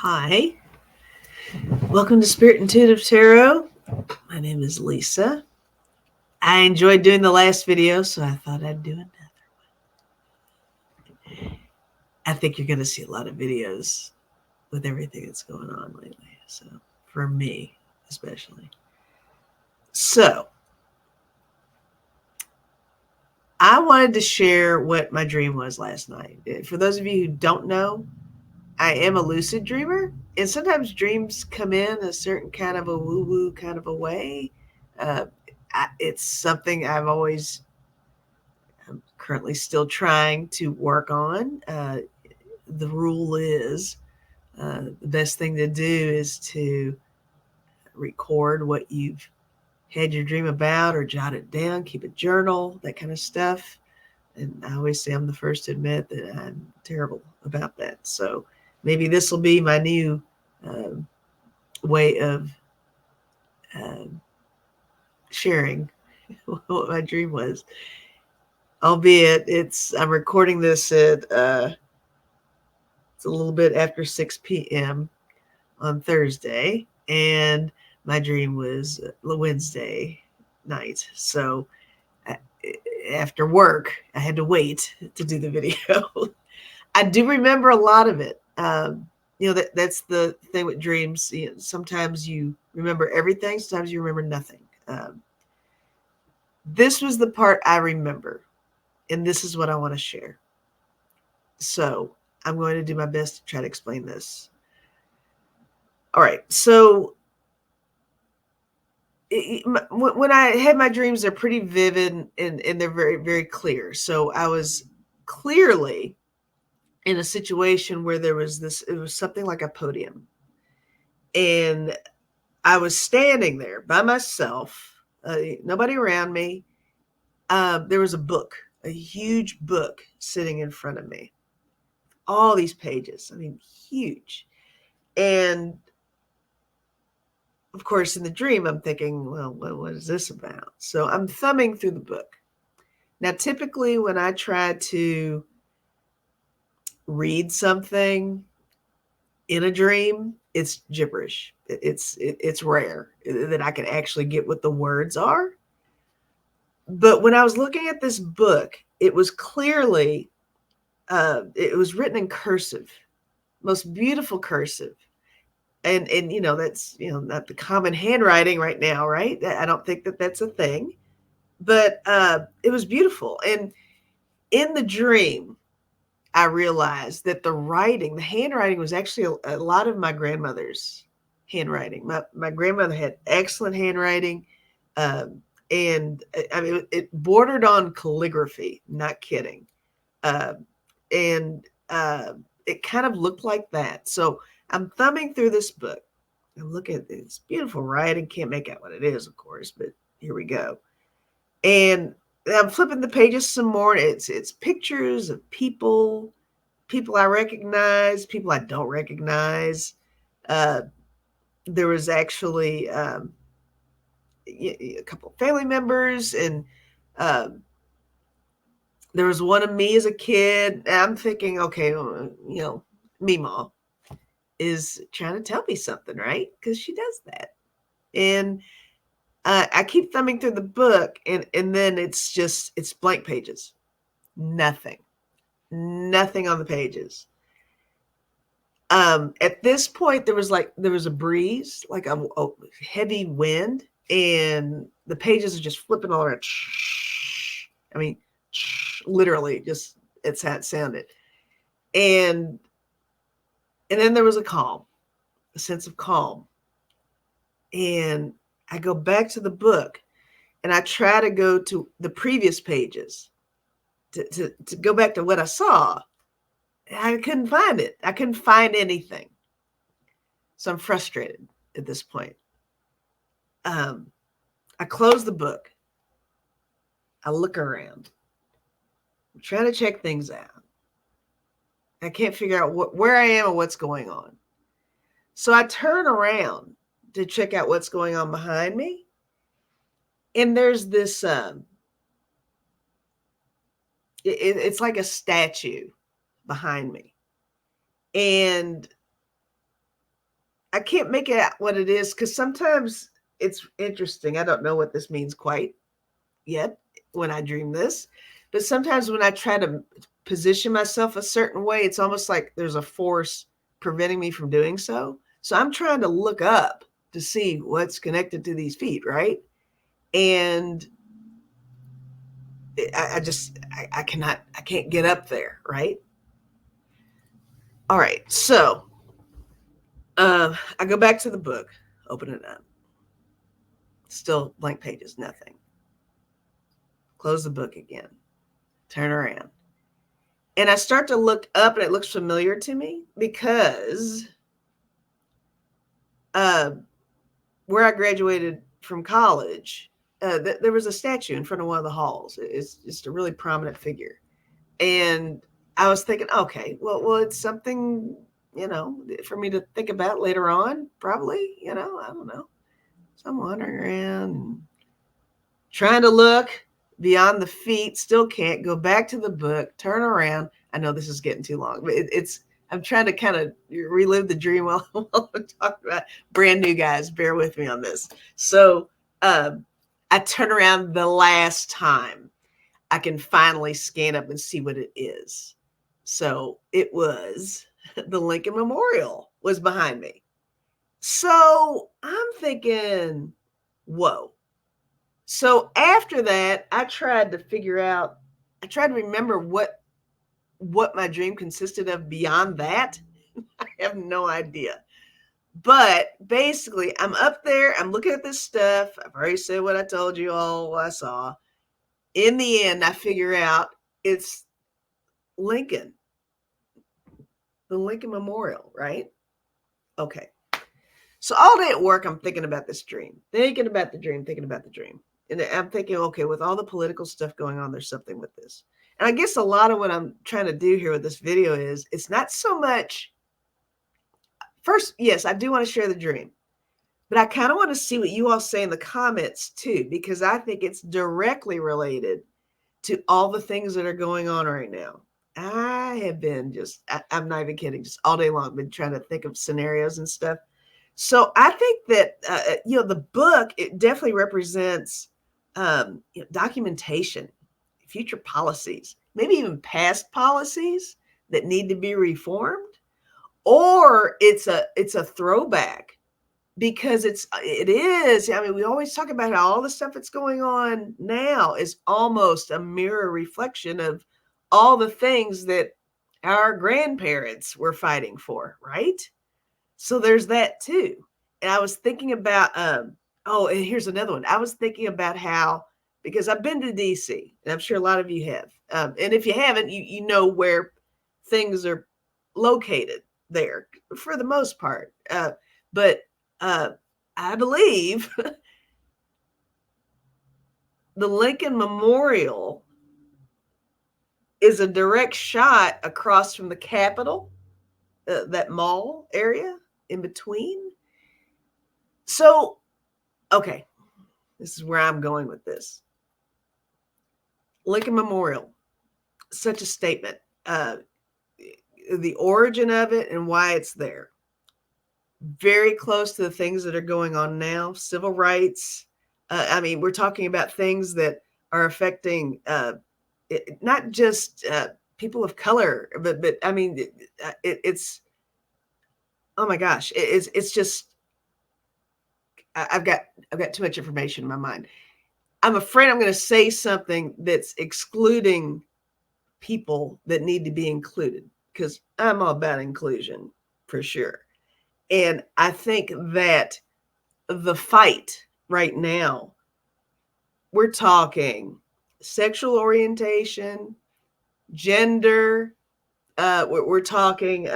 Hi, welcome to Spirit Intuitive Tarot. My name is Lisa. I enjoyed doing the last video, so I thought I'd do another one. I think you're going to see a lot of videos with everything that's going on lately, so for me especially. So, I wanted to share what my dream was last night. For those of you who don't know, I am a lucid dreamer, and sometimes dreams come in a certain kind of a woo-woo kind of a way. Uh, it's something I'm currently still trying to work on. The rule is the best thing to do is to record what you've had your dream about or jot it down, keep a journal, that kind of stuff. And I always say I'm the first to admit that I'm terrible about that. So maybe this will be my new um, way of um, sharing what my dream was. Albeit I'm recording this at it's a little bit after 6 p.m. on Thursday, and my dream was Wednesday night. So after work, I had to wait to do the video. I do remember a lot of it. That's the thing with dreams. Sometimes you remember everything, sometimes you remember nothing. This was the part I remember, and this is what I want to share. So I'm going to do my best to try to explain this. All right. So when I had my dreams, they're pretty vivid and they're very, very clear. So I was clearly in a situation where it was something like a podium. And I was standing there by myself, nobody around me. There was a huge book sitting in front of me. All these pages, huge. And of course, in the dream, I'm thinking, well, what is this about? So I'm thumbing through the book. Now, typically, when I try to read something in a dream, it's gibberish. It's rare that I can actually get what the words are. But when I was looking at this book, it was clearly it was written in cursive, most beautiful cursive. And that's not the common handwriting right now, right? I don't think that that's a thing, but it was beautiful. And in the dream, I realized that the handwriting was actually a lot of my grandmother's handwriting. My grandmother had excellent handwriting, and it bordered on calligraphy. Not kidding, uh, and it kind of looked like that. So I'm thumbing through this book. I'm looking at this beautiful writing. Can't make out what it is, of course, but here we go. And I'm flipping the pages some more. It's pictures of people I recognize, people I don't recognize. Uh, there was actually a couple of family members, and um, there was one of me as a kid. And I'm thinking, okay, Meemaw is trying to tell me something, right? Because she does that. And I keep thumbing through the book, and then it's blank pages. Nothing on the pages. At this point, there was a breeze, like a heavy wind, and the pages are just flipping all around. I mean, literally, just it's how it sounded. And then there was a sense of calm. And I go back to the book, and I try to go to the previous pages to go back to what I saw. I couldn't find it. I couldn't find anything. So I'm frustrated at this point. I close the book. I look around. I'm trying to check things out. I can't figure out where I am or what's going on. So I turn around to check out what's going on behind me. And there's this, it's like a statue behind me. And I can't make it out what it is because sometimes it's interesting. I don't know what this means quite yet when I dream this, but sometimes when I try to position myself a certain way, it's almost like there's a force preventing me from doing so. So I'm trying to look up to see what's connected to these feet, right? And I can't get up there, right? All right, so I go back to the book, open it up, still blank pages, nothing. Close the book again, turn around, and I start to look up, and it looks familiar to me because uh, where I graduated from college, there was a statue in front of one of the halls. It's just a really prominent figure, and I was thinking, okay, well, it's something, for me to think about later on, probably, I don't know. So I'm wandering around, trying to look beyond the feet, still can't go back to the book, turn around. I know this is getting too long, but I'm trying to kind of relive the dream while I'm talking about brand new guys. Bear with me on this. So I turn around the last time. I can finally scan up and see what it is. So it was the Lincoln Memorial was behind me. So I'm thinking, whoa. So after that, I tried to remember what my dream consisted of beyond that. I have no idea. But basically, I'm up there, I'm looking at this stuff. I've already said what I told you all I saw. In the end, I figure out it's Lincoln, the Lincoln Memorial, right? Okay. So all day at work, I'm thinking about this dream, thinking about the dream, thinking about the dream. And I'm thinking, okay, with all the political stuff going on, there's something with this. And I guess a lot of what I'm trying to do here with this video is it's not so much. First, yes, I do want to share the dream, but I kind of want to see what you all say in the comments too, because I think it's directly related to all the things that are going on right now. I have been I'm not even kidding, just all day long, been trying to think of scenarios and stuff. So I think that, the book, it definitely represents documentation, future policies, maybe even past policies that need to be reformed, or it's a throwback because it is. I mean, we always talk about how all the stuff that's going on now is almost a mirror reflection of all the things that our grandparents were fighting for, right? So there's that too. And I was thinking about, and here's another one. I was thinking about how, because I've been to DC, and I'm sure a lot of you have. And if you haven't, you know where things are located there for the most part. But I believe the Lincoln Memorial is a direct shot across from the Capitol, that mall area in between. So, okay, this is where I'm going with this. Lincoln Memorial, such a statement. The origin of it and why it's there. Very close to the things that are going on now, civil rights. I mean, we're talking about things that are affecting not just people of color, but I mean, it's oh my gosh, it's just I've got too much information in my mind. I'm afraid I'm going to say something that's excluding people that need to be included because I'm all about inclusion for sure. And I think that the fight right now, we're talking sexual orientation, gender, we're talking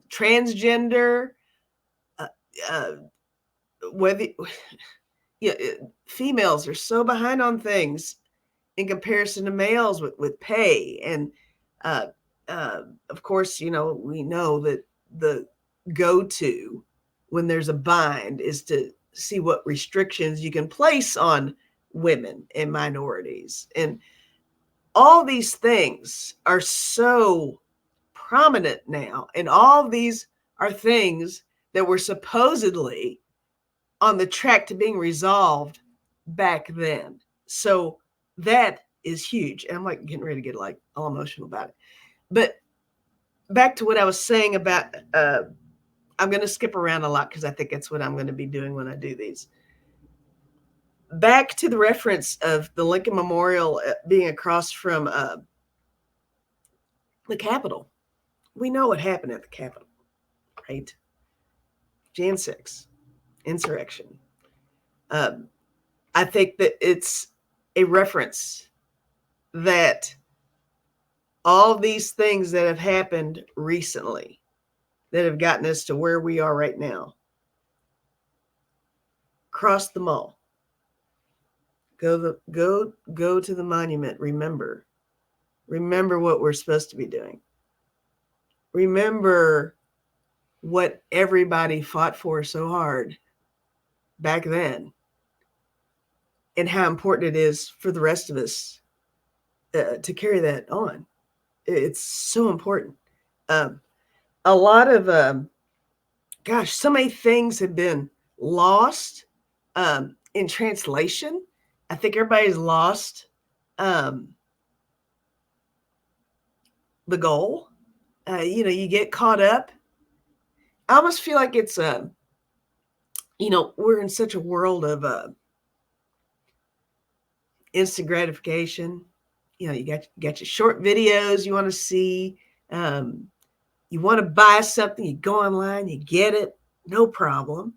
transgender, uh, uh, whether yeah, females are so behind on things in comparison to males with pay. And uh, of course, we know that the go-to when there's a bind is to see what restrictions you can place on women and minorities. And all these things are so prominent now. And all these are things that were supposedly on the track to being resolved back then. So that is huge. And I'm like getting ready to get like all emotional about it. But back to what I was saying about, I'm going to skip around a lot because I think that's what I'm going to be doing when I do these. Back to the reference of the Lincoln Memorial being across from the Capitol. We know what happened at the Capitol, right? Jan 6, insurrection. I think that it's a reference that all these things that have happened recently that have gotten us to where we are right now, cross the mall, go to the monument. Remember what we're supposed to be doing. Remember what everybody fought for so hard back then, and how important it is for the rest of us to carry that on. It's so important. A lot of so many things have been lost in translation. I think everybody's lost the goal. You get caught up. I almost feel like it's we're in such a world of instant gratification. You got your short videos you want to see. You want to buy something, you go online, you get it, no problem.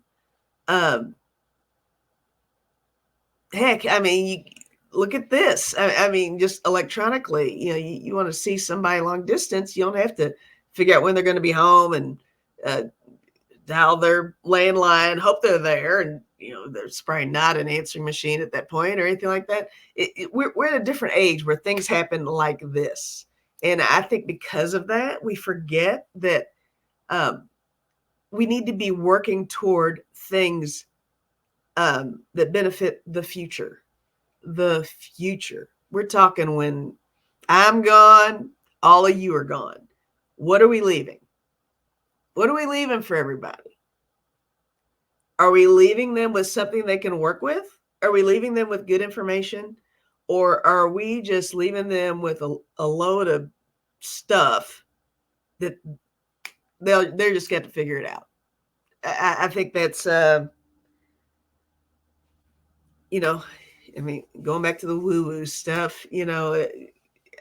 Heck, I mean, you look at this. I mean, just electronically, you want to see somebody long distance, you don't have to figure out when they're going to be home and dial their landline, hope they're there, and there's probably not an answering machine at that point or anything like that. We're at a different age where things happen like this, and I think because of that, we forget that we need to be working toward things that benefit the future. The future. We're talking when I'm gone, all of you are gone. What are we leaving? What are we leaving for everybody? Are we leaving them with something they can work with? Are we leaving them with good information? Or are we just leaving them with a load of stuff that they're just got to figure it out? I think that's, I mean, going back to the woo-woo stuff,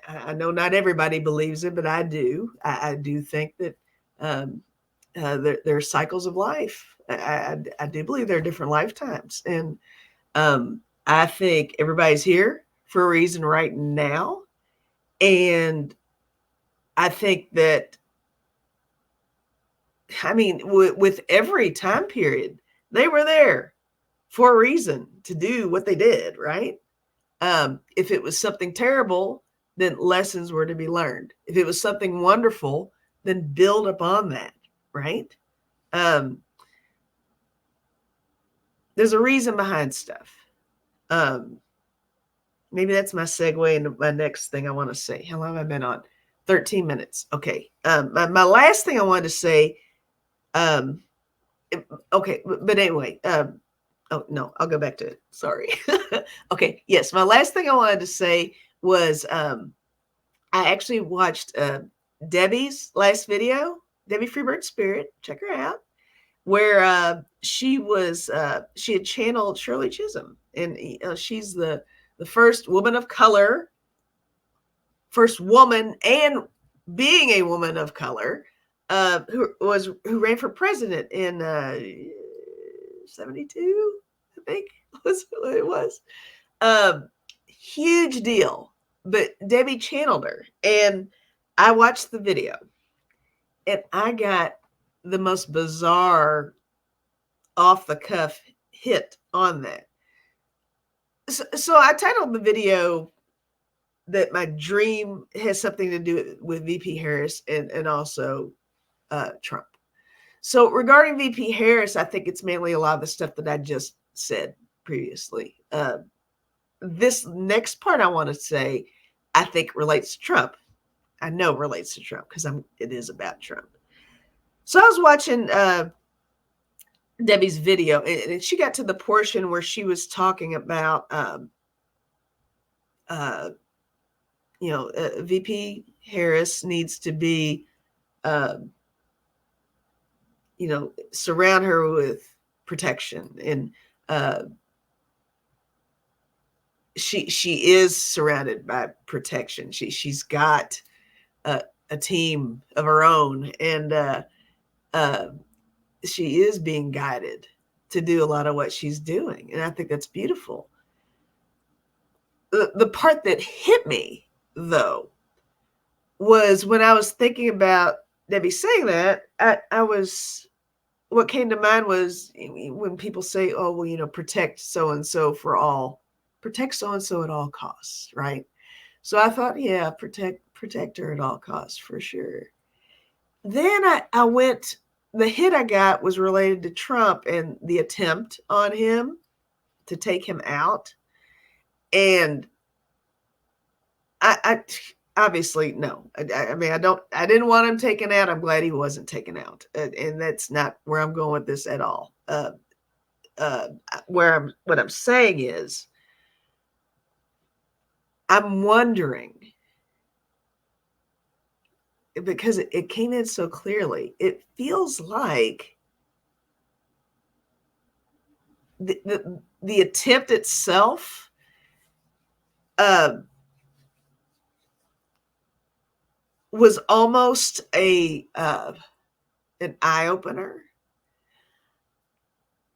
I know not everybody believes it, but I do. I do think that there are cycles of life. I do believe there are different lifetimes. And I think everybody's here for a reason right now. And I think that, I mean, with every time period, they were there for a reason to do what they did, right? If it was something terrible, then lessons were to be learned. If it was something wonderful, then build upon that, right? There's a reason behind stuff. Maybe that's my segue into my next thing I want to say. How long have I been on? 13 minutes. Okay. My last thing I wanted to say, okay, but anyway, oh, no, I'll go back to it. Sorry. Okay. Yes. My last thing I wanted to say was I actually watched Debbie's last video, Debbie Freebird Spirit. Check her out. Where she had channeled Shirley Chisholm. And she's the first woman of color, first woman and being a woman of color who ran for president in 72, I think was what it was. Huge deal. But Debbie channeled her, and I watched the video, and I got the most bizarre off the cuff hit on that. So I titled the video that my dream has something to do with VP Harris and also Trump. So regarding VP Harris, I think it's mainly a lot of the stuff that I just said previously. This next part I want to say, I think relates to Trump. I know relates to Trump because it is about Trump. So I was watching Debbie's video, and she got to the portion where she was talking about, uh, VP Harris needs to be, uh, surround her with protection, and she is surrounded by protection. She's got a team of her own, and uh, she is being guided to do a lot of what she's doing, and I think that's beautiful. The part that hit me, though, was when I was thinking about Debbie saying that, what came to mind was when people say, oh, well, protect so-and-so protect so-and-so at all costs, right? So I thought, yeah, protect her at all costs for sure. Then the hit I got was related to Trump and the attempt on him to take him out. And I obviously, no. I mean, I didn't want him taken out. I'm glad he wasn't taken out. And that's not where I'm going with this at all. What I'm saying is, I'm wondering, because it came in so clearly, it feels like the attempt itself was almost an eye opener.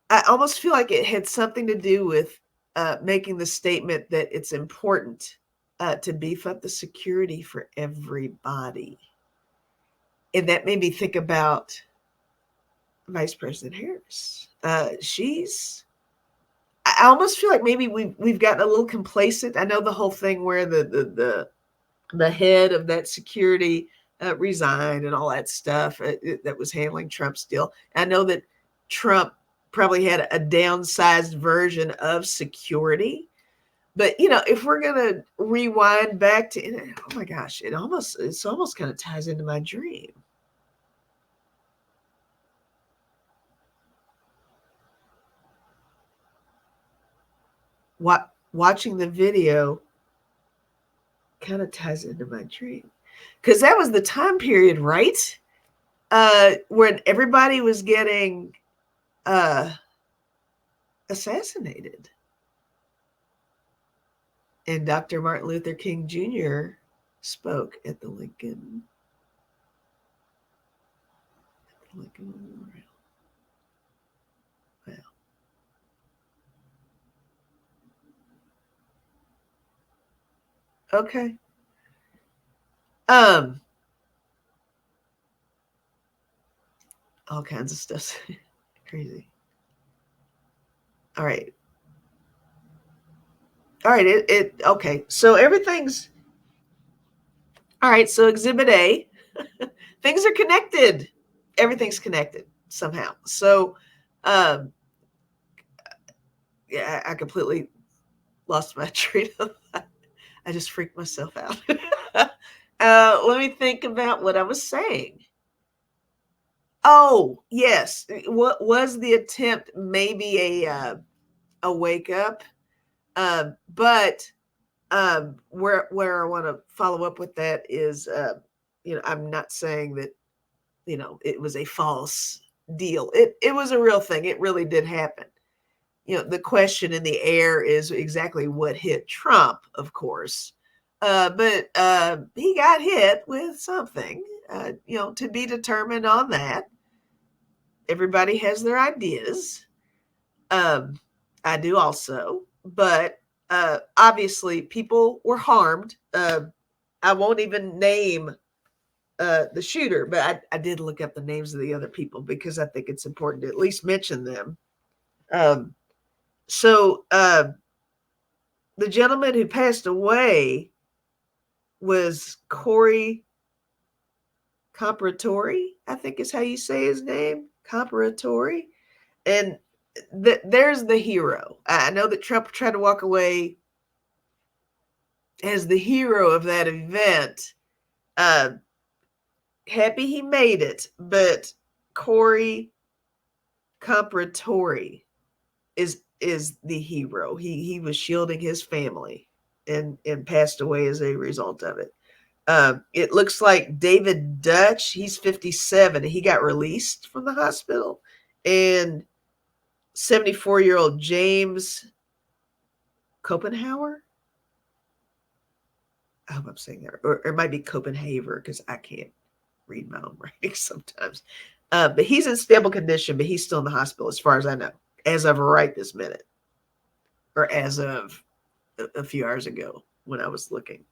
I almost feel like it had something to do with making the statement that it's important to beef up the security for everybody. And that made me think about Vice President Harris. I almost feel like maybe we've gotten a little complacent. I know the whole thing where the head of that security resigned and all that stuff that was handling Trump's deal. I know that Trump probably had a downsized version of security. But if we're gonna rewind back to, oh my gosh, it's almost kind of ties into my dream. Watching the video kind of ties into my dream, because that was the time period, right? When everybody was getting assassinated. And Dr. Martin Luther King Jr. spoke at the Lincoln Memorial. Wow. Okay. All kinds of stuff. Crazy. All right. Okay. So everything's all right. So Exhibit A, things are connected. Everything's connected somehow. So, yeah, I completely lost my train of thought. I just freaked myself out. Let me think about what I was saying. Oh, yes. What was the attempt? Maybe a wake up, but where I want to follow up with that is, I'm not saying that it was a false deal. It was a real thing. It really did happen. The question in the air is exactly what hit Trump, of course. But he got hit with something, to be determined on that. Everybody has their ideas. I do also, but obviously people were harmed. I won't even name the shooter, but I did look up the names of the other people because I think it's important to at least mention them. So the gentleman who passed away was Corey Comparatori, I think is how you say his name, Comparatori. And there's the hero. I know that Trump tried to walk away as the hero of that event. Happy he made it, but Corey Comparatori is the hero. He was shielding his family and passed away as a result of it. It looks like David Dutch, he's 57. He got released from the hospital. And 74-year-old James Copenhauer. I hope I'm saying that. Or it might be Copenhaver because I can't read my own writing sometimes. But he's in stable condition, but he's still in the hospital as far as I know, as of right this minute, or as of a few hours ago when I was looking.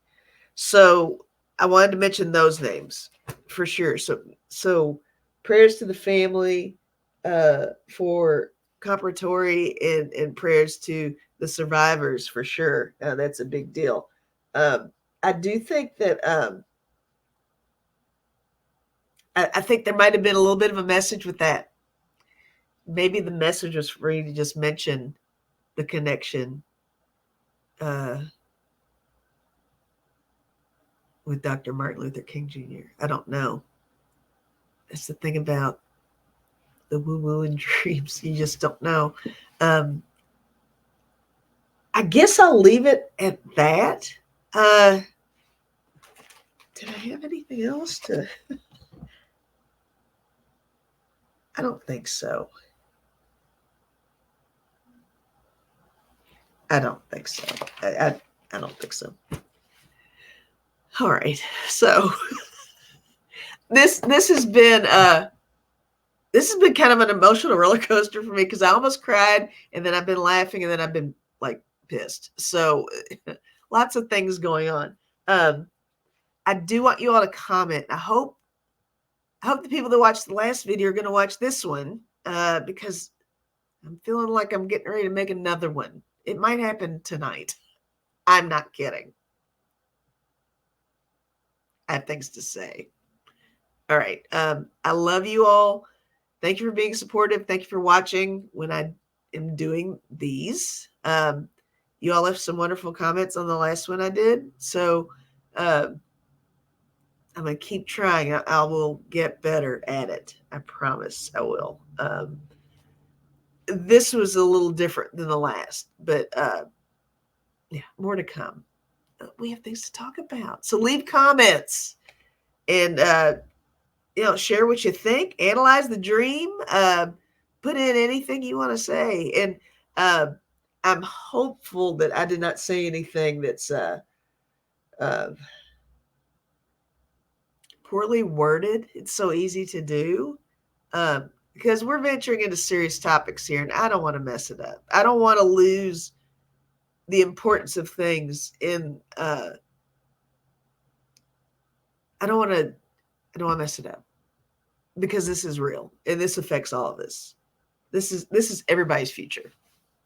So I wanted to mention those names for sure. So prayers to the family for Comparatori and prayers to the survivors for sure. That's a big deal. I do think that I think there might have been a little bit of a message with that. Maybe the message was for you to just mention the connection with Dr. Martin Luther King Jr. I don't know. That's the thing about the woo-woo and dreams. You just don't know. I guess I'll leave it at that. Did I have anything else to? I don't think so. I don't think so. I don't think so. All right. So this has been kind of an emotional roller coaster for me because I almost cried and then I've been laughing and then I've been like pissed. So lots of things going on. I do want you all to comment. I hope the people that watched the last video are going to watch this one because I'm feeling like I'm getting ready to make another one. It might happen tonight. I'm not kidding. I have things to say. All right. I love you all. Thank you for being supportive. Thank you for watching when I am doing these. You all left some wonderful comments on the last one I did. So I'm going to keep trying. I will get better at it. I promise I will. This was a little different than the last, but yeah, more to come. We have things to talk about. So leave comments and share what you think, analyze the dream, put in anything you want to say. And I'm hopeful that I did not say anything that's poorly worded. It's so easy to do because we're venturing into serious topics here, and I don't want to mess it up. I don't want to lose the importance of things in I don't want to mess it up because this is real and this affects all of us. This is everybody's future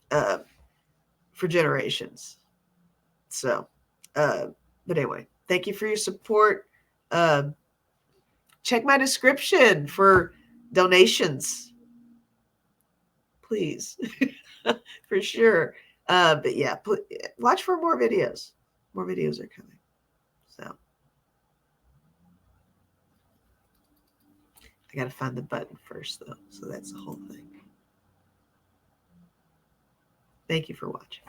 for generations. So, but anyway, thank you for your support. Check my description for donations, please, for sure. But yeah, watch for more videos. More videos are coming. So I got to find the button first, though. So that's the whole thing. Thank you for watching.